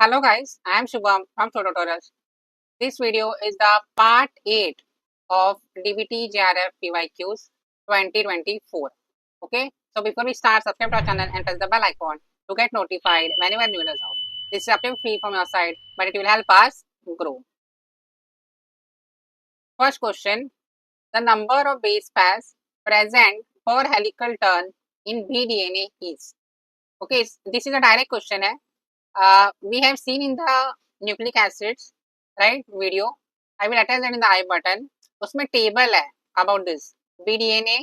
Hello guys, I am Shubham from Tutorials. This video is the part 8 of DBT JRF PYQs 2024. Okay, so before we start, subscribe to our channel and press the bell icon to get notified whenever new videos out. This is absolutely free from your side, but it will help us grow. First question, the number of base pairs present per helical turn in bDNA is. Okay, this is a direct question. We have seen in the nucleic acids, right, video. I will attach that in the I button. उसमें table है about this bDNA,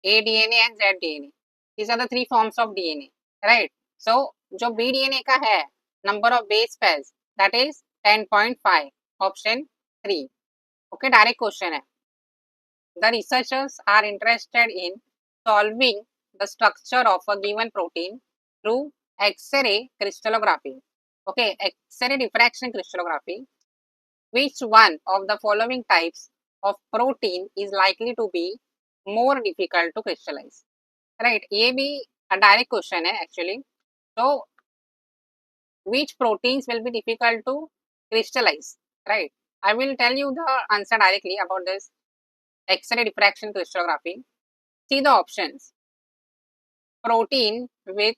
aDNA and zDNA. These are the three forms of DNA, right? So जो bDNA का है number of base pairs that is 10.5, option 3. Okay, direct question है. The researchers are interested in solving the structure of a given protein through X-ray crystallography. Okay, X-ray diffraction crystallography. Which one of the following types of protein is likely to be more difficult to crystallize? Right, ये भी a direct question है actually. So, which proteins will be difficult to crystallize? Right, I will tell you the answer directly about this X-ray diffraction crystallography. See the options. Protein with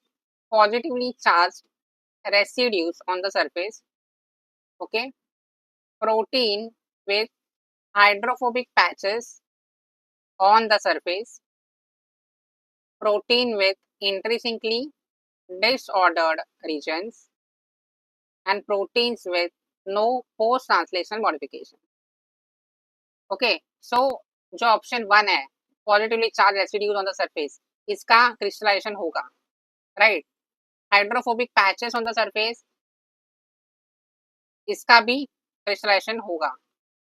positively charged residues on the surface. Okay. Protein with hydrophobic patches on the surface. Protein with intrinsically disordered regions. And proteins with no post-translational modification. Okay. So, जो option 1 है, positively charged residues on the surface, इसका crystallization होगा, right? Hydrophobic patches on the surface, इसका भी crystallization होगा,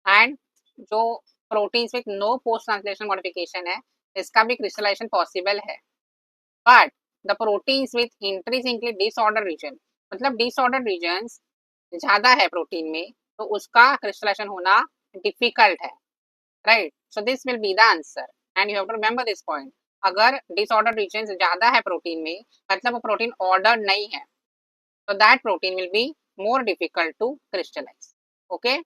and जो proteins with no post translation modification है, इसका भी crystallization possible है. But the proteins with intrinsically disordered region, मतलब disordered regions ज़्यादा है protein में, तो उसका crystallization होना difficult है, right? So this will be the answer, and you have to remember this point. अगर disordered regions ज़्यादा है protein में, मतलब वो protein ordered नहीं है, so that protein will be more difficult to crystallize. Okay.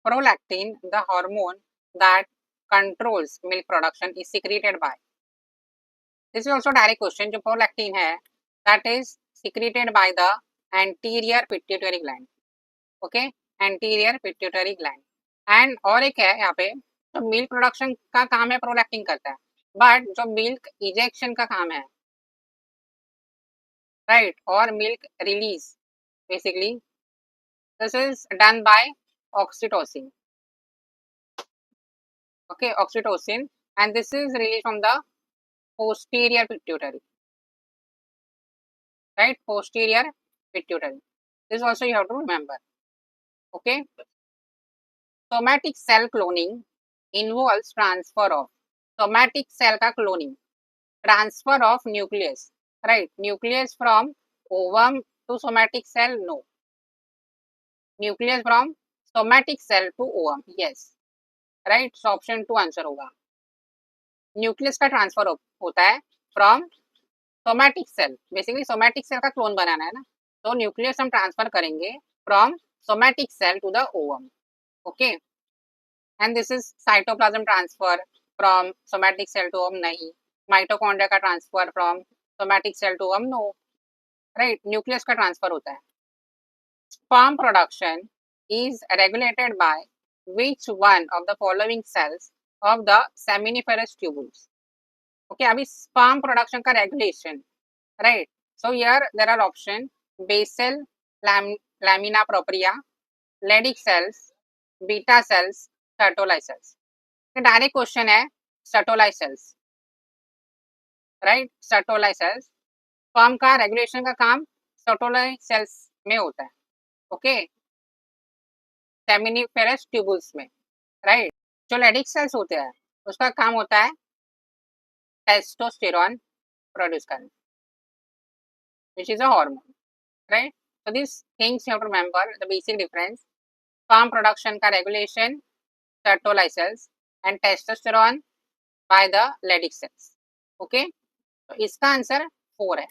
Prolactin, the hormone that controls milk production, is secreted by. This is also direct question. जो prolactin है, that is secreted by the anterior pituitary gland. Okay, anterior pituitary gland. And और एक है यहाँ पे, जो milk production का काम है prolactin करता है, but जो milk ejection का काम है, right, or milk release, basically, this is done by oxytocin. Okay, oxytocin, and this is released from the posterior pituitary, right? Posterior pituitary. This also you have to remember. Okay. Somatic cell cloning involves transfer of somatic cell का cloning, transfer of nucleus, right? Nucleus from ovum to somatic cell, no. Nucleus from somatic cell to ovum, yes, right? So option 2 answer होगा. Nucleus का transfer होता है from somatic cell, basically somatic cell का clone बनाना है ना, तो nucleus हम ट्रांसफर करेंगे from somatic cell to the ovum. Okay, and this is cytoplasm transfer from somatic cell to ovum नहीं. माइटोकॉन्ड्रिया का transfer from somatic cell to ovum, no, right. Nucleus का ट्रांसफर होता है. Sperm production is regulated by which one of the following cells of the seminiferous tubules? Okay, अभी sperm production का regulation, right? So here there are option basal lamina propria, Leydig cells, beta cells, Sertoli cells. Direct question है Sertoli cells, right? Sertoli cells. Sperm का regulation का काम Sertoli cells में होता है. Okay, seminiferous tubules में, right. जो Leydig cells होते हैं उसका काम होता है टेस्टोस्टेरोन प्रोड्यूस करना, which is a hormone, right? So these things you have to remember the basic difference. Sperm production का regulation Sertoli cells and testosterone by the Leydig cells. Okay, तो इसका आंसर 4 है.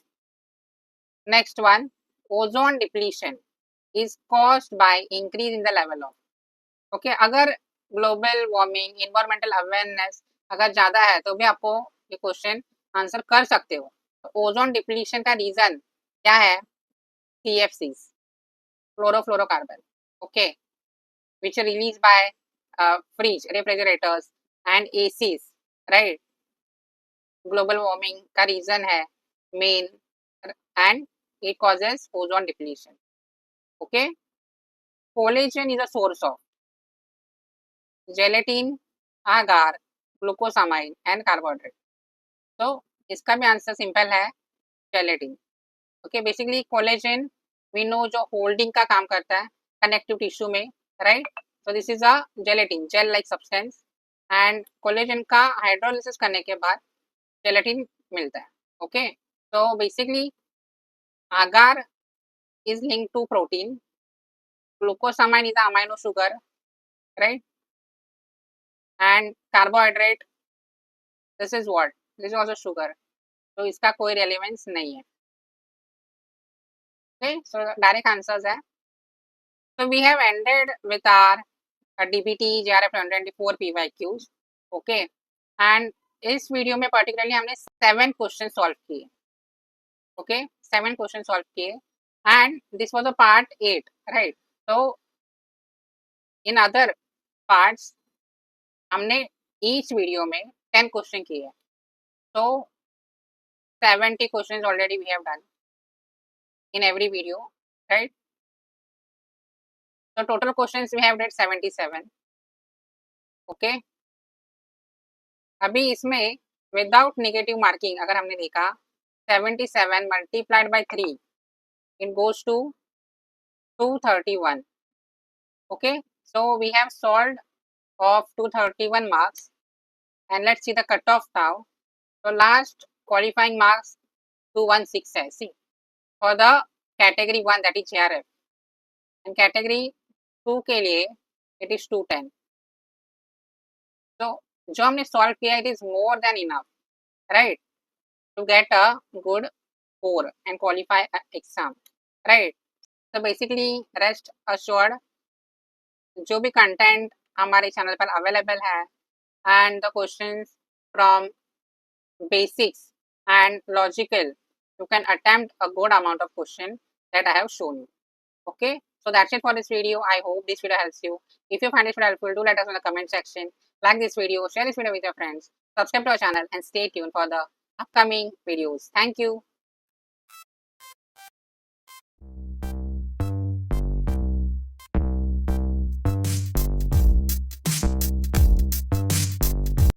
Next one, ozone depletion is caused by increase in the level of, okay, अगर global warming, environmental awareness अगर ज़्यादा है तो भी आपको ये क्वेश्चन आंसर कर सकते हो। तो ओजोन डिप्लीशन का रीज़न क्या है? CFCs, chlorofluorocarbon, okay, which release by fridge, refrigerators and ACs, right. Global warming का रीज़न है main, and it causes ozone depletion. Okay, collagen is a source of gelatin, agar, glucosamine and carbohydrate. तो इसका भी answer simple है, gelatin. Okay, basically collagen we know जो holding का काम करता है कनेक्टिव टिश्यू में, right. so this is a gelatin, gel like substance, and collagen का हाइड्रोलिसिस करने के बाद gelatin मिलता है। okay, so basically agar is linked to protein, glucosamine is an amino sugar, right, and carbohydrate, this is what, this is also sugar, तो इसका कोई relevance नहीं है। okay, so डायरेक्ट आंसर्स है। so we have ended with our DBT JRF 2024 PYQs, okay, and इस video में particularly हमने 7 question solve किए, ओके, 7 क्वेश्चन सॉल्व किए, and this was a part 8, right. तो इन अदर पार्ट्स हमने each video में 10 question किए हैं, so 70 questions already we have done in every video, right? So total questions we have did 77, okay. अभी इसमें without negative marking अगर हमने देखा 77 multiplied by 3 it goes to 231, okay. So we have solved of 231 marks, and let's see the cutoff now. So last qualifying marks 216 है, see, for the category 1 that is JRF, and category 2 के लिए it is 210. so जो हमने solve किया it is more than enough, right, to get a good score and qualify a exam, right. so basically rest assured जो भी content हमारे channel पर available है and the questions from basics and logical, you can attempt a good amount of question that I have shown you, okay. So that's it for this video. I hope this video helps you. If you find this video helpful, do let us know in the comment section, like this video, share this video with your friends, subscribe to our channel and stay tuned for the upcoming videos. Thank you.